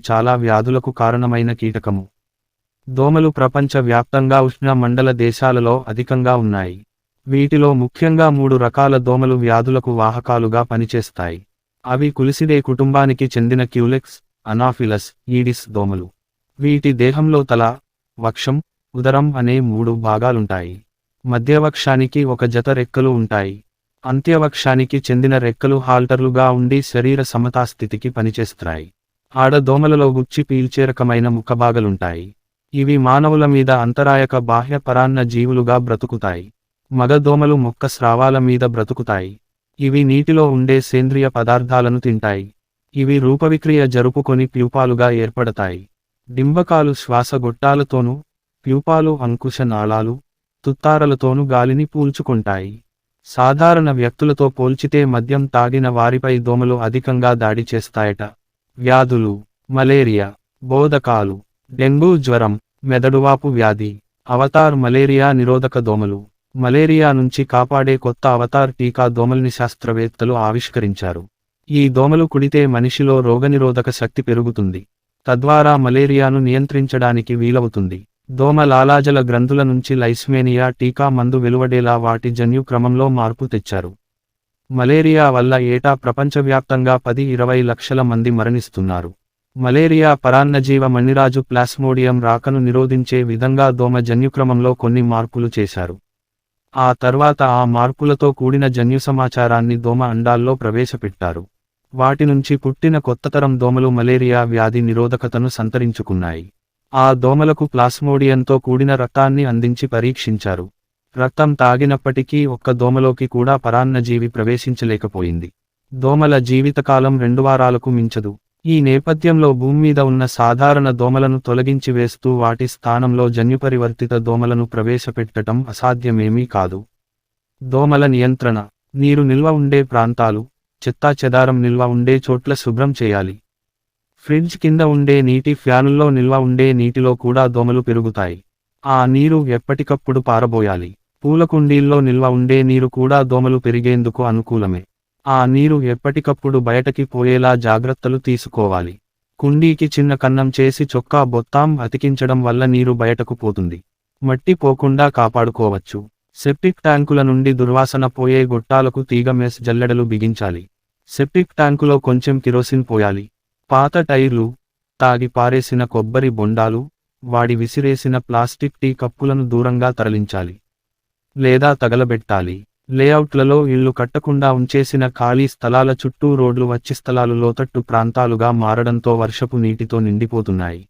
చాలా వ్యాధులకు కారణమైన కీటకము. దోమలు ప్రపంచ వ్యాప్తంగా ఉష్ణ మండల దేశాలలో అధికంగా ఉన్నాయి. వీటిలో ముఖ్యంగా 3 రకాల దోమలు వ్యాధులకు వాహకాలుగా పనిచేస్తాయి. అవి కులిసిడే కుటుంబానికి చెందిన క్యూలెక్స్, అనాఫిలస్, ఈడిస్ దోమలు. వీటి దేహంలో తల, వక్షం, ఉదరం అనే 3 భాగాలుంటాయి. మధ్యవక్షానికి ఒక జత రెక్కలు ఉంటాయి. అంత్యవక్షానికి చెందిన రెక్కలు హాల్టర్లుగా ఉండి శరీర సమతాస్థితికి పనిచేస్తాయి. ఆడదోమలలో గుచ్చి పీల్చే రకమైన ముఖభాగాలుంటాయి. ఇవి మానవుల మీద అంతరాయక బాహ్య పరాన్న జీవులుగా బ్రతుకుతాయి. మగ దోమలు మొక్క స్రావాల మీద బ్రతుకుతాయి. ఇవి నీటిలో ఉండే సేంద్రియ పదార్థాలను తింటాయి. ఇవి రూపవిక్రియ జరుపుకొని ప్యూపాలుగా ఏర్పడతాయి. డింబకాలు శ్వాసగొట్టాలతోనూ, ప్యూపాలు అంకుశ నాళాలు, తుత్తారలతోనూ గాలిని పీల్చుకుంటాయి. సాధారణ వ్యక్తులతో పోల్చితే మద్యం తాగిన వారిపై దోమలు అధికంగా దాడి చేస్తాయట. వ్యాధులు: మలేరియా, బోధకాలు, డెంగూ జ్వరం, మెదడువాపు వ్యాధి. అవతార్ మలేరియా నిరోధక దోమలు. మలేరియా నుంచి కాపాడే కొత్త అవతార్ టీకా దోమల్ని శాస్త్రవేత్తలు ఆవిష్కరించారు. ఈ దోమలు కుడితే మనిషిలో రోగనిరోధక శక్తి పెరుగుతుంది. తద్వారా మలేరియాను నియంత్రించడానికి వీలవుతుంది. దోమ లాలాజల గ్రంథుల నుంచి లైస్మేనియా టీకా మందు వెలువడేలా వాటి జన్యు క్రమంలో మార్పు తెచ్చారు. మలేరియా వల్ల ఏటా ప్రపంచవ్యాప్తంగా 10-20 లక్షల మంది మరణిస్తున్నారు. మలేరియా పరాన్నజీవ మణిరాజు ప్లాస్మోడియం రాకను నిరోధించే విధంగా దోమ జన్యుక్రమంలో కొన్ని మార్పులు చేశారు. ఆ తర్వాత ఆ మార్పులతో కూడిన జన్యు సమాచారాన్ని దోమ అండాల్లో ప్రవేశపెట్టారు. వాటి నుంచి పుట్టిన కొత్తతరం దోమలు మలేరియా వ్యాధి నిరోధకతను సంతరించుకున్నాయి. ఆ దోమలకు ప్లాస్మోడియంతో కూడిన రక్తాన్ని అందించి పరీక్షించారు. రక్తం తాగినప్పటికీ ఒక్క దోమలోకి కూడా పరాన్నజీవి ప్రవేశించలేకపోయింది. దోమల జీవితకాలం 2 వారాలకు మించదు. ఈ నేపథ్యంలో భూమ్మీద ఉన్న సాధారణ దోమలను తొలగించి వేస్తూ వాటి స్థానంలో జన్యుపరివర్తిత దోమలను ప్రవేశపెట్టడం అసాధ్యమేమీ కాదు. దోమల నియంత్రణ: నీరు నిల్వ ఉండే ప్రాంతాలు, చెత్తాచెదారం నిల్వ ఉండే చోట్ల శుభ్రం చేయాలి. ఫ్రిడ్జ్ కింద ఉండే నీటి ఫ్యానుల్లో నిల్వ ఉండే నీటిలో కూడా దోమలు పెరుగుతాయి. ఆ నీరు ఎప్పటికప్పుడు పారబోయాలి. పూలకుండీల్లో నిల్వ ఉండే నీరు కూడా దోమలు పెరిగేందుకు అనుకూలమే. ఆ నీరు ఎప్పటికప్పుడు బయటకి పోయేలా జాగ్రత్తలు తీసుకోవాలి. కుండీకి చిన్న కన్నం చేసి చొక్కా బొత్తాం అతికించడం వల్ల నీరు బయటకు పోతుంది. మట్టి పోకుండా కాపాడుకోవచ్చు. సెప్టిక్ ట్యాంకుల నుండి దుర్వాసన పోయే గొట్టాలకు తీగ మెస్ జల్లెడలు బిగించాలి. సెప్టిక్ ట్యాంకులో కొంచెం కిరోసిన్ పోయాలి. పాత టైర్లు, తాగి పారేసిన కొబ్బరి బొండాలు, వాడి విసిరేసిన ప్లాస్టిక్ టీ కప్పులను దూరంగా తరలించాలి లేదా తగలబెట్టాలి. లేఅవుట్లలో ఇళ్లు కట్టకుండా ఉంచేసిన ఖాళీ స్థలాల చుట్టూ రోడ్లు వచ్చి స్థలాలు లోతట్టు ప్రాంతాలుగా మారడంతో వర్షపు నీటితో నిండిపోతున్నాయి.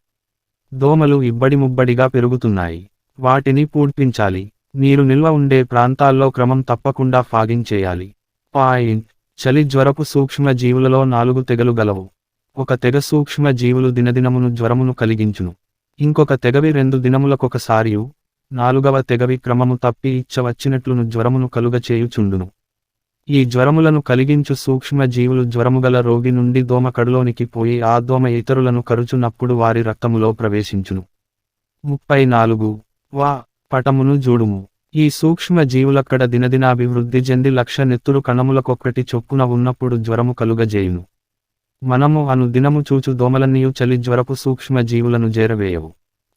దోమలు ఇబ్బడిముబ్బడిగా పెరుగుతున్నాయి. వాటిని పూడ్పించాలి. నీరు నిల్వ ఉండే ప్రాంతాల్లో క్రమం తప్పకుండా ఫాగింగ్ చేయాలి. పాయింట్: చలి జ్వరపు సూక్ష్మ జీవులలో 4 తెగలు గలవు. ఒక తెగ సూక్ష్మ జీవులు దినదినమును జ్వరమును కలిగించును. ఇంకొక తెగవి 2 దినములకొకసారియు, 4వ తెగవి క్రమము తప్పి ఇచ్చ వచ్చినట్లును జ్వరమును కలుగచేయుచుండును. ఈ జ్వరములను కలిగించు సూక్ష్మ జీవులు జ్వరముగల రోగి నుండి దోమ కడులోనికి పోయి ఆ దోమ ఇతరులను కరుచున్నప్పుడు వారి రక్తములో ప్రవేశించును. 34. పటమును జూడుము. ఈ సూక్ష్మ జీవులక్కడ దినదినాభివృద్ధి చెంది 1,00,000 నెత్తురు కణములకొక్కటి చొప్పున ఉన్నప్పుడు జ్వరము కలుగజేయును. మనము అను దినము చూచు దోమలన్నీయు చలి జ్వరపు సూక్ష్మ జీవులను చేరవేయవు.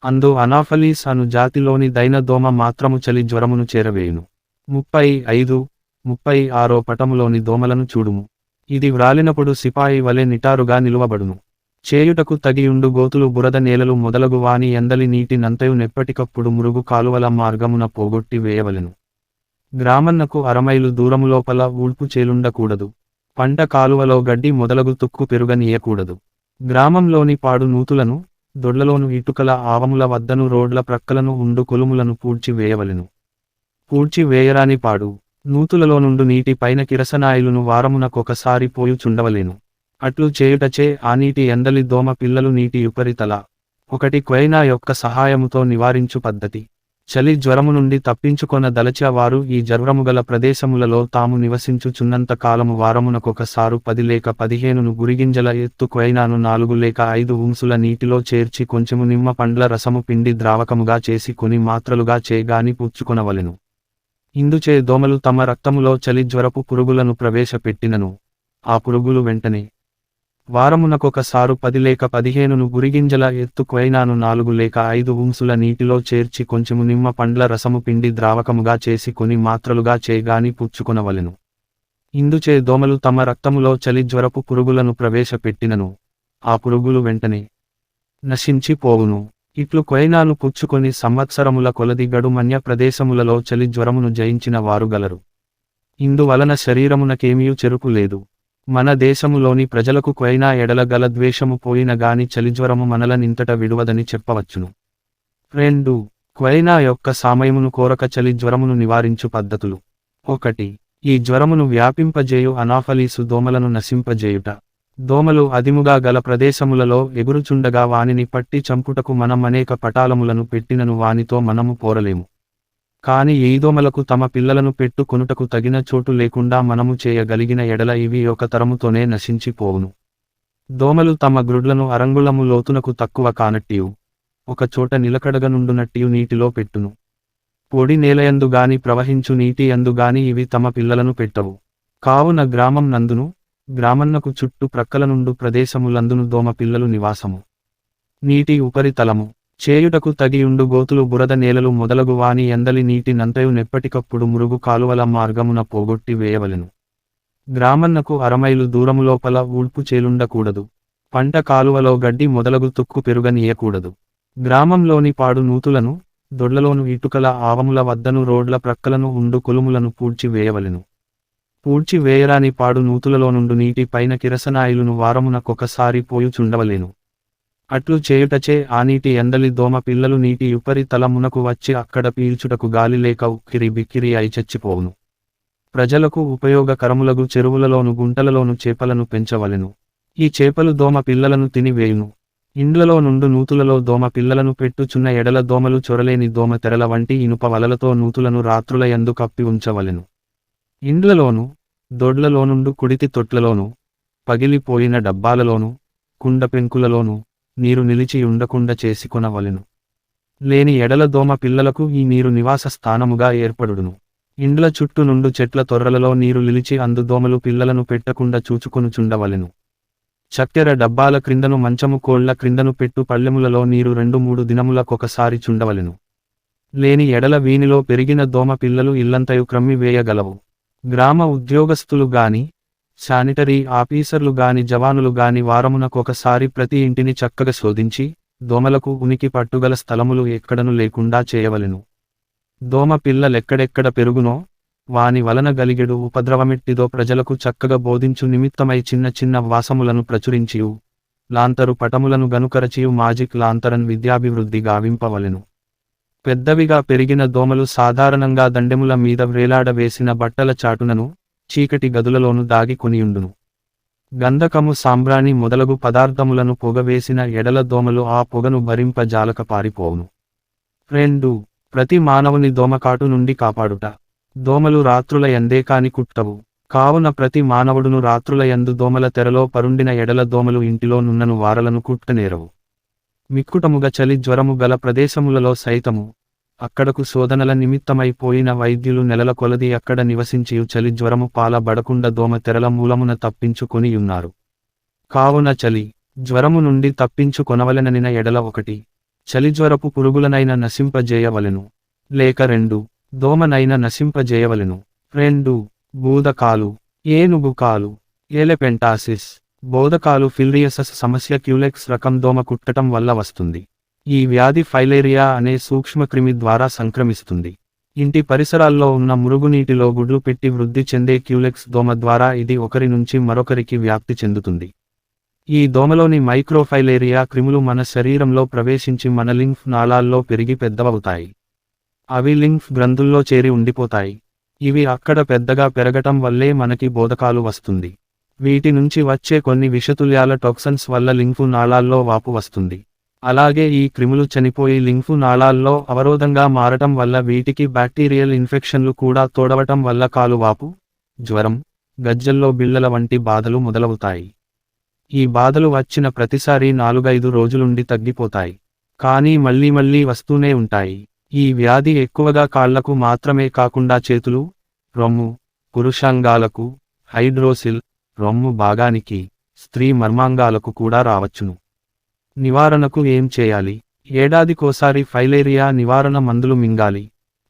అందు అనాఫలీస్ అను జాతిలోని దైన దోమ మాత్రము చలి జ్వరమును చేరవేయును. 35, 36 పటములోని దోమలను చూడుము. ఇది వ్రాలినప్పుడు సిపాయి వలె నిటారుగా నిలువబడును. చేయుటకు తగియుండు గోతులు బురద నేలలు మొదలగు వాని ఎందలి నీటి నంతయు నెప్పటికప్పుడు మురుగు కాలువల మార్గమున పోగొట్టి వేయవలెను. గ్రామన్నకు 1/2 మైలు దూరములోపల ఊడ్పు చేలుండకూడదు. పంట కాలువలో గడ్డి మొదలగు తుక్కు పెరుగనీయకూడదు. గ్రామంలోని పాడు నూతులను, దొడ్లలోను ఇటుకల ఆవముల వద్దను రోడ్ల ప్రక్కలను ఉండు కొలుములను పూడ్చి వేయవలెను. పూడ్చి వేయరాని పాడు నూతులలో నుండు నీటి పైన కిరసనాయిలును వారమునకొకసారి పోయుచుండవలెను. అట్లు చేయుటచే ఆ నీటి ఎందలి దోమ పిల్లలు నీటి ఉపరితల 1 క్వైనా యొక్క సహాయముతో నివారించు పద్ధతి. చలి జ్వరము నుండి తప్పించుకొన దలచ వారు ఈ జ్వరముగల ప్రదేశములలో తాము నివసించుచున్నంత కాలము వారమునకొకసారు 10 లేక 15 గురిగింజల ఎత్తు క్వైనాను 4 లేక 5 ఉంసుల నీటిలో చేర్చి కొంచెము నిమ్మ పండ్ల రసము పిండి ద్రావకముగా చేసి కొని మాత్రలుగా చేగాని పుచ్చుకొనవలెను. ఇందుచే దోమలు తమ రక్తములో చలి జ్వరపు పురుగులను ప్రవేశపెట్టినను ఆ పురుగులు వెంటనే వారమునకొకసారు 10 లేక 15 గురిగింజల ఎత్తు క్వైనాను 4 లేక 5 ఉంసుల నీటిలో చేర్చి కొంచెము నిమ్మ పండ్ల రసము పిండి ద్రావకముగా చేసి కొని మాత్రలుగా చేగాని పుచ్చుకొనవలెను. ఇందుచే దోమలు తమ రక్తములో చలి జ్వరపు పురుగులను ప్రవేశపెట్టినను ఆ పురుగులు వెంటనే నశించి పోవును. ఇట్లు క్వైనాను పుచ్చుకొని సంవత్సరముల కొలది గడుమన్య ప్రదేశములలో చలి జ్వరమును జయించిన వారు గలరు. ఇందువలన శరీరమునకేమియూ చెరుపు లేదు. మన దేశములోని ప్రజలకు క్వైనా ఎడల గల ద్వేషము పోయిన గాని చలిజ్వరము మనల నింతట విడువదని చెప్పవచ్చును. 2. క్వైనా యొక్క సామయమును కోరక చలి జ్వరమును నివారించు పద్ధతులు. 1. ఈ జ్వరమును వ్యాపింపజేయు అనాఫలీసు దోమలను నశింపజేయుట. దోమలు అదిముగా గల ప్రదేశములలో ఎగురుచుండగా వానిని పట్టి చంపుటకు మనం అనేక పటాలములను పెట్టినను వానితో మనము పోరలేము. కాని ఈ దోమలకు తమ పిల్లలను పెట్టు కొనుటకు తగిన చోటు లేకుండా మనము చేయగలిగిన ఎడల ఇవి ఒక తరముతోనే నశించిపోవును. దోమలు తమ గ్రుడ్లను అరంగుళము లోతునకు తక్కువ కానట్టియు ఒక చోట నిలకడగనుండునట్టియు నీటిలో పెట్టును. పొడి నేలయందు గాని ప్రవహించు నీటి యందు గాని ఇవి తమ పిల్లలను పెట్టవు. కావున గ్రామం నందును గ్రామన్నకు చుట్టు ప్రక్కలనుండు ప్రదేశములందును దోమ పిల్లలు నివాసము. నీటి ఉపరితలము చేయుటకు తగియుండు గోతులు బురద నేలలు మొదలగు వాని ఎందలి నీటి నంతయు నెప్పటికప్పుడు మురుగు కాలువల మార్గమున పోగొట్టి వేయవలెను. గ్రామన్నకు అరమైలు దూరములోపల ఊడ్పు చేలుండకూడదు. పంట కాలువలో గడ్డి మొదలగు తుక్కు పెరుగనీయకూడదు. గ్రామంలోని పాడు నూతులను దొడ్లలోను ఇటుకల ఆవముల వద్దను రోడ్ల ప్రక్కలను ఉండు కొలుములను పూడ్చి వేయవలెను. పూడ్చి వేయరాని పాడు నూతులలో నుండు నీటి పైన కిరసనాయిలును వారమునకొకసారి పోయుచుండవలేను. అట్లు చేయుటచే ఆ నీటి ఎందలి దోమ పిల్లలు నీటి ఉపరి తలమునకు వచ్చి అక్కడ పీల్చుటకు గాలి లేక ఉక్కిరి బిక్కిరి అయి చచ్చిపోవును. ప్రజలకు ఉపయోగకరములగు చెరువులలోను గుంటలలోను చేపలను పెంచవలెను. ఈ చేపలు దోమ పిల్లలను తినివేయును. ఇండ్లలో నుండు నూతులలో దోమ పిల్లలను పెట్టుచున్న ఎడల దోమలు చొరలేని దోమ తెరల వంటి ఇనుప వలలతో నూతులను రాత్రుల యందు కప్పి ఉంచవలెను. ఇండ్లలోను దొడ్లలోనుండు కుడితి తొట్లలోను పగిలిపోయిన డబ్బాలలోను కుండ పెంకులలోను నీరు నిలిచి ఉండకుండా చేసుకొనవలెను. లేని ఎడల దోమ పిల్లలకు ఈ నీరు నివాస స్థానముగా ఏర్పడును. ఇండ్ల చుట్టూ నుండు చెట్ల తొర్రలలో నీరు నిలిచి అందు దోమలు పిల్లలను పెట్టకుండా చూచుకొనుచుండవలెను. చక్కెర డబ్బాల క్రిందను మంచము కోళ్ల క్రిందను పెట్టు పళ్ళెములలో నీరు 2-3 దినములకొకసారి చుండవలెను. లేని ఎడల వీనిలో పెరిగిన దోమ పిల్లలు ఇల్లంతయు క్రమ్మి వేయగలవు. గ్రామ ఉద్యోగస్తులు గాని శానిటరీ ఆఫీసర్లు గాని జవానులు గాని వారమునకొకసారి ప్రతి ఇంటిని చక్కగా శోధించి దోమలకు ఉనికి పట్టుగల స్థలములు ఎక్కడను లేకుండా చేయవలెను. దోమ పిల్లలెక్కడెక్కడ పెరుగునో వాని వలన గలిగెడు ఉపద్రవమెట్టిదో ప్రజలకు చక్కగా బోధించు నిమిత్తమై చిన్న చిన్న వాసములను ప్రచురించియు లాంతరు పటములను గనుకరచియు మాజిక్ లాంతరన్ విద్యాభివృద్ధి గావింపవలెను. పెద్దవిగా పెరిగిన దోమలు సాధారణంగా దండెముల మీద వ్రేలాడ వేసిన బట్టల చాటునను చీకటి గదులలోను దాగి కొనియుండును. గంధకము సాంబ్రాణి మొదలగు పదార్థములను పొగవేసిన ఎడల దోమలు ఆ పొగను భరింప జాలక పారిపోవును. 2. ప్రతి మానవుని దోమకాటు నుండి కాపాడుట. దోమలు రాత్రుల యందే కాని కుట్టవు. కావున ప్రతి మానవుడును రాత్రుల యందు దోమల తెరలో పరుండిన ఎడల దోమలు ఇంటిలో నున్నను వారలను కుట్టనేరవు. మిక్కుటముగా చలి జ్వరము గల ప్రదేశములలో సైతము అక్కడకు శోధనల నిమిత్తమై పోయిన వైద్యులు నెలల కొలది అక్కడ నివసించియు చలి జ్వరము పాలబడకుండా దోమ తెరల మూలమున తప్పించుకొనియున్నారు. కావున చలి జ్వరము నుండి తప్పించుకొనవలెననిన ఎడల 1. చలిజ్వరపు పురుగులనైన నశింపజేయవలెను. లేక 2. దోమనైన నశింపజేయవలెను. 2. బూదకాలు ఏనుగుకాలు ఎలెపెంటాసిస్ బోదకాలు ఫిల్రియాసిస్ సమస్య క్యూలెక్స్ రకం దోమ కుట్టటం వల్ల వస్తుంది. ఈ వ్యాధి ఫైలేరియా అనే సూక్ష్మక్రిమి ద్వారా సంక్రమిస్తుంది. ఇంటి పరిసరాల్లో ఉన్న మురుగునీటిలో గుడ్లు పెట్టి వృద్ధి చెందే క్యూలెక్స్ దోమ ద్వారా ఇది ఒకరి నుంచి మరొకరికి వ్యాప్తి చెందుతుంది. ఈ దోమలోని మైక్రోఫైలేరియా క్రిములు మన శరీరంలో ప్రవేశించి మన లింఫ్ నాళాల్లో పెరిగి పెద్దవవుతాయి. అవి లింఫ్ గ్రంథుల్లో చేరి ఉండిపోతాయి. ఇవి అక్కడ పెద్దగా పెరగటం వల్లే మనకి బోదకాలు వస్తుంది. వీటి నుంచి వచ్చే కొన్ని విషతుల్యాల టాక్సిన్స్ వల్ల లింఫు నాళాల్లో వాపు వస్తుంది. అలాగే ఈ క్రిములు చనిపోయి లింఫు నాళాల్లో అవరోధంగా మారటం వల్ల వీటికి బ్యాక్టీరియల్ ఇన్ఫెక్షన్లు కూడా తోడవటం వల్ల కాలువాపు, జ్వరం, గజ్జల్లో బిళ్ళల వంటి బాధలు మొదలవుతాయి. ఈ బాధలు వచ్చిన ప్రతిసారి 4-5 రోజులుండి తగ్గిపోతాయి. కానీ మళ్ళీ వస్తూనే ఉంటాయి. ఈ వ్యాధి ఎక్కువగా కాళ్లకు మాత్రమే కాకుండా చేతులు, రొమ్ము, పురుషాంగాలకు, హైడ్రోసిల్, రొమ్ము భాగానికి, స్త్రీ మర్మాంగాలకు కూడా రావచ్చును. నివారణకు ఏం చేయాలి? ఏడాదికోసారి ఫైలేరియా నివారణ మందులు మింగాలి.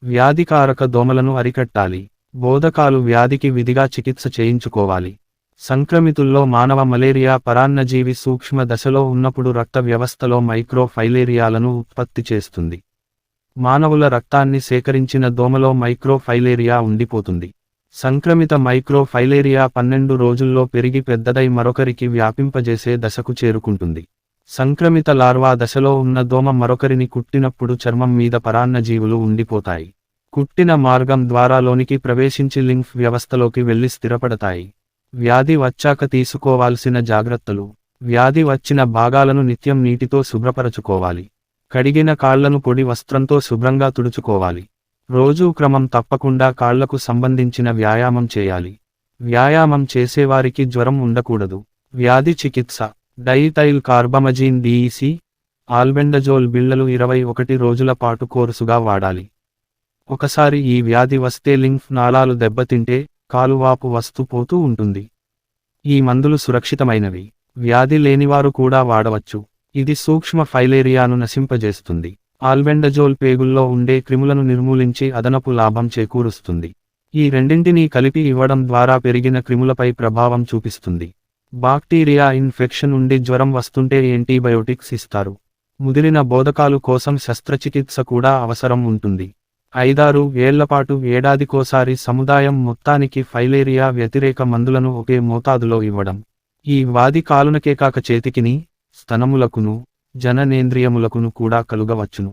వ్యాధికారక దోమలను అరికట్టాలి. బోధకాలు వ్యాధికి విధిగా చికిత్స చేయించుకోవాలి. సంక్రమితుల్లో మానవ మలేరియా పరాన్నజీవి సూక్ష్మ దశలో ఉన్నప్పుడు రక్త వ్యవస్థలో మైక్రో ఫైలేరియాలను ఉత్పత్తి చేస్తుంది. మానవుల రక్తాన్ని సేకరించిన దోమలో మైక్రో ఫైలేరియా ఉండిపోతుంది. సంక్రమిత మైక్రో ఫైలేరియా 12 రోజుల్లో పెరిగి పెద్దదై మరొకరికి వ్యాపింపజేసే దశకు చేరుకుంటుంది. సంక్రమిత లార్వా దశలో ఉన్న దోమ మరొకరిని కుట్టినప్పుడు చర్మం మీద పరాన్నజీవులు ఉండిపోతాయి. కుట్టిన మార్గం ద్వారా లోనికి ప్రవేశించి లింఫ్ వ్యవస్థలోకి వెళ్లి స్థిరపడతాయి. వ్యాధి వచ్చాక తీసుకోవాల్సిన జాగ్రత్తలు. వ్యాధి వచ్చిన భాగాలను నిత్యం నీటితో శుభ్రపరచుకోవాలి. కడిగిన కాళ్లను పొడి వస్త్రంతో శుభ్రంగా తుడుచుకోవాలి. రోజూ క్రమం తప్పకుండా కాళ్లకు సంబంధించిన వ్యాయామం చేయాలి. వ్యాయామం చేసేవారికి జ్వరం ఉండకూడదు. వ్యాధి చికిత్స. డైథైల్ కార్బమజీన్ DEC, ఆల్బెండజోల్ బిళ్లలు 21 రోజుల పాటు కోర్సుగా వాడాలి. ఒకసారి ఈ వ్యాధి వస్తే లింఫ్ నాళాలు దెబ్బతింటే కాలువాపు వస్తూ పోతూ ఉంటుంది. ఈ మందులు సురక్షితమైనవి. వ్యాధి లేనివారు కూడా వాడవచ్చు. ఇది సూక్ష్మ ఫైలేరియాను నశింపజేస్తుంది. ఆల్బెండజోల్ పేగుల్లో ఉండే క్రిములను నిర్మూలించి అదనపు లాభం చేకూరుస్తుంది. ఈ రెండింటినీ కలిపి ఇవ్వడం ద్వారా పెరిగిన క్రిములపై ప్రభావం చూపిస్తుంది. బాక్టీరియా ఇన్ఫెక్షన్ ఉండి జ్వరం వస్తుంటే యాంటీబయోటిక్స్ ఇస్తారు. ముదిరిన బోధకాలు కోసం శస్త్రచికిత్స కూడా అవసరం ఉంటుంది. 5-6 ఏళ్లపాటు ఏడాదికోసారి సముదాయం మొత్తానికి ఫైలేరియా వ్యతిరేక మందులను ఒకే మోతాదులో ఇవ్వడం. ఈ వ్యాధి కాలునకే కాక చేతికిని, స్తనములకును, జననేంద్రియములకును కూడా కలుగవచ్చును.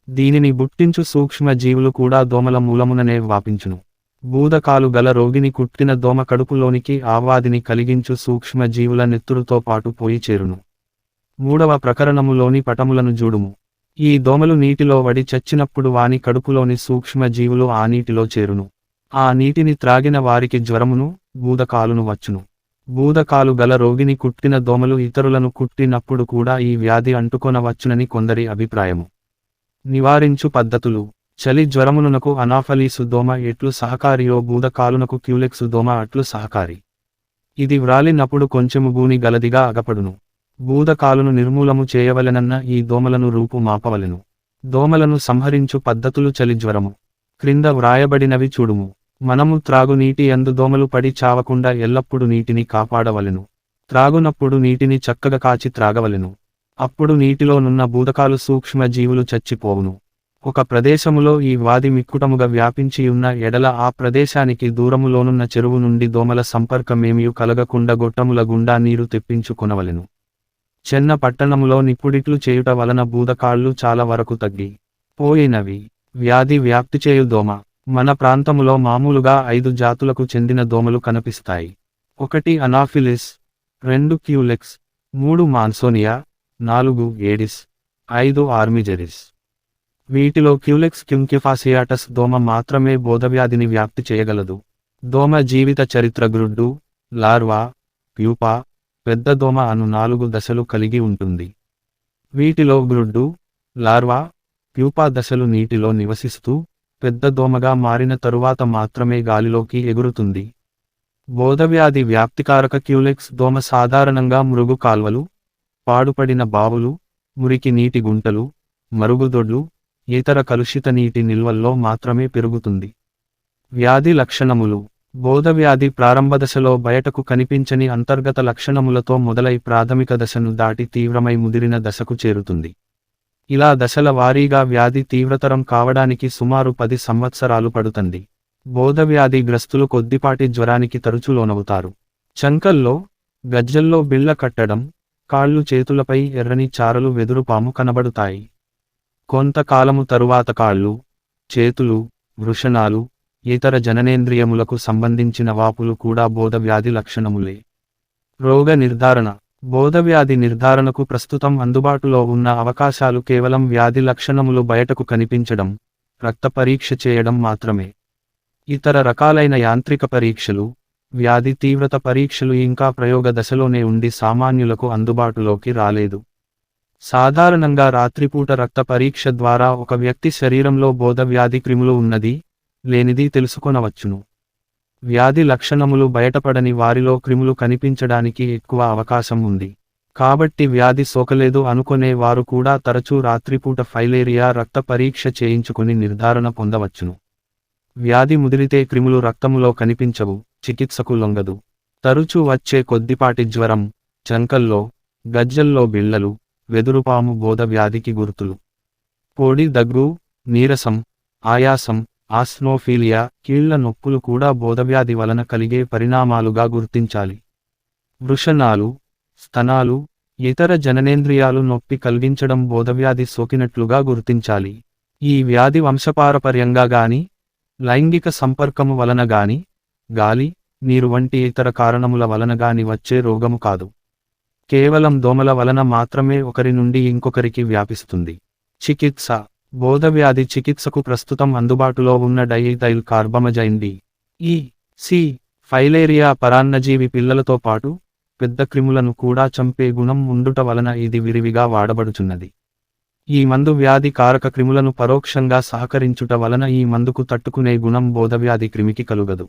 దీనిని బుట్టించు సూక్ష్మ జీవులు కూడా దోమల మూలముననే వ్యాపించును. బూదకాలు గల రోగిని కుట్టిన దోమ కడుపులోనికి ఆ వ్యాధిని కలిగించు సూక్ష్మ జీవుల నెత్తురుతో పాటు పోయి చేరును. 3వ ప్రకరణములోని పటములను జూడుము. ఈ దోమలు నీటిలో వడి చచ్చినప్పుడు వాని కడుపులోని సూక్ష్మ జీవులు ఆ నీటిలో చేరును. ఆ నీటిని త్రాగిన వారికి జ్వరమును, బూదకాలును వచ్చును. బూదకాలు గల రోగిని కుట్టిన దోమలు ఇతరులను కుట్టినప్పుడు కూడా ఈ వ్యాధి అంటుకొనవచ్చునని కొందరి అభిప్రాయము. నివారించు పద్ధతులు. చలి జ్వరమునకు అనాఫలీసు దోమ ఎట్లు సహకారియో బూదకాలునకు క్యూలెక్సు దోమ అట్లు సహకారి. ఇది వ్రాలినప్పుడు కొంచెము గూని గలదిగా అగపడును. బూదకాలును నిర్మూలము చేయవలెనన్న ఈ దోమలను రూపు మాపవలెను. దోమలను సంహరించు పద్ధతులు. చలి జ్వరము క్రింద వ్రాయబడినవి చూడుము. మనము త్రాగునీటి యందు దోమలు పడి చావకుండా ఎల్లప్పుడు నీటిని కాపాడవలెను. త్రాగునప్పుడు నీటిని చక్కగా కాచి త్రాగవలెను. అప్పుడు నీటిలోనున్న బూదకాలు సూక్ష్మ జీవులు చచ్చిపోవును. ఒక ప్రదేశములో ఈ వ్యాధి మిక్కుటముగా వ్యాపించియున్న ఎడల ఆ ప్రదేశానికి దూరములోనున్న చెరువు నుండి దోమల సంపర్కమేమియు కలగకుండా గొట్టముల గుండా నీరు తెప్పించుకొనవలెను. చెన్న పట్టణములో నిప్పుడిట్లు చేయుట వలన బూదకాళ్ళు చాలా వరకు తగ్గి పోయినవి. వ్యాధి వ్యాప్తిచేయు దోమ. మన ప్రాంతములో మామూలుగా 5 జాతులకు చెందిన దోమలు కనిపిస్తాయి. 1 అనాఫిలిస్, 2 క్యూలెక్స్, 3 మాన్సోనియా, 4 ఏడిస్, 5 ఆర్మిజెరిస్. వీటిలో క్యూలెక్స్ క్యుంకిఫాసియాటస్ దోమ మాత్రమే బోధవ్యాధిని వ్యాప్తి చేయగలదు. దోమ జీవిత చరిత్ర గ్రుడ్డు, లార్వా, ప్యూపా, పెద్ద దోమ అను 4 దశలు కలిగి ఉంటుంది. వీటిలో గ్రుడ్డు, లార్వా, ప్యూపా దశలు నీటిలో నివసిస్తూ పెద్ద దోమగా మారిన తరువాత మాత్రమే గాలిలోకి ఎగురుతుంది. బోధవ్యాధి వ్యాప్తికారక క్యూలెక్స్ దోమ సాధారణంగా మృగు కాల్వలు, పాడుపడిన బావులు, మురికి నీటి గుంటలు, మరుగుదొడ్లు, ఇతర కలుషిత నీటి నిల్వల్లో మాత్రమే పెరుగుతుంది. వ్యాధి లక్షణములు. బోధవ్యాధి ప్రారంభదశలో బయటకు కనిపించని అంతర్గత లక్షణములతో మొదలై ప్రాథమిక దశను దాటి తీవ్రమై ముదిరిన దశకు చేరుతుంది. ఇలా దశల వారీగా వ్యాధి తీవ్రతరం కావడానికి సుమారు 10 సంవత్సరాలు పడుతుంది. బోధవ్యాధి గ్రస్తులు కొద్దిపాటి జ్వరానికి తరచు లోనవుతారు. చంకల్లో, గజ్జల్లో బిళ్ళ కట్టడం, కాళ్ళు చేతులపై ఎర్రని చారలు వెదురుపాము కనబడుతాయి. కొంతకాలము తరువాత కాళ్ళు, చేతులు, వృషణాలు, ఇతర జననేంద్రియములకు సంబంధించిన వాపులు కూడా బోధవ్యాధి లక్షణములే. రోగ నిర్ధారణ. బోధవ్యాధి నిర్ధారణకు ప్రస్తుతం అందుబాటులో ఉన్న అవకాశాలు కేవలం వ్యాధి లక్షణములు బయటకు కనిపించడం, రక్త పరీక్ష చేయడం మాత్రమే. ఇతర రకాలైన యాంత్రిక పరీక్షలు, వ్యాధి తీవ్రత పరీక్షలు ఇంకా ప్రయోగ దశలోనే ఉండి సామాన్యులకు అందుబాటులోకి రాలేదు. సాధారణంగా రాత్రిపూట రక్త పరీక్ష ద్వారా ఒక వ్యక్తి శరీరంలో బోధవ్యాధి క్రిములు ఉన్నది, లేనిది తెలుసుకొనవచ్చును. వ్యాధి లక్షణములు బయటపడని వారిలో క్రిములు కనిపించడానికి ఎక్కువ అవకాశం ఉంది. కాబట్టి వ్యాధి సోకలేదు అనుకునే వారు కూడా తరచూ రాత్రిపూట ఫైలేరియా రక్త పరీక్ష చేయించుకుని నిర్ధారణ పొందవచ్చును. వ్యాధి ముదిరితే క్రిములు రక్తములో కనిపించవు, చికిత్సకు లొంగదు. తరచూ వచ్చే కొద్దిపాటి జ్వరం, చంకల్లో, గజ్జల్లో బిళ్ళలు, వెదురుపాము బోధ వ్యాధికి గుర్తులు. పొడి దగ్గు, నీరసం, ఆయాసం, ఆస్నోఫీలియా, కీళ్ల నొప్పులు కూడా బోధవ్యాధి వలన కలిగే పరిణామాలుగా గుర్తించాలి. వృషణాలు, స్తనాలు, ఇతర జననేంద్రియాలు నొప్పి కలిగించడం బోధవ్యాధి సోకినట్లుగా గుర్తించాలి. ఈ వ్యాధి వంశపారపర్యంగా గాని, లైంగిక సంపర్కము వలన గాని, గాలి, నీరు వంటి ఇతర కారణముల వలన గాని వచ్చే రోగము కాదు. కేవలం దోమల వలన మాత్రమే ఒకరి నుండి ఇంకొకరికి వ్యాపిస్తుంది. చికిత్స. బోధవ్యాధి చికిత్సకు ప్రస్తుతం అందుబాటులో ఉన్న డైఈథైల్ కార్బమజైన్ డి.ఈ.సి. ఫైలేరియా పరాన్నజీవి పిల్లలతో పాటు పెద్ద క్రిములను కూడా చంపే గుణం ఉండుట వలన ఇది విరివిగా వాడబడుచున్నది. ఈ మందు వ్యాధి కారక క్రిములను పరోక్షంగా సహకరించుట వలన ఈ మందుకు తట్టుకునే గుణం బోధవ్యాధి క్రిమికి కలుగదు.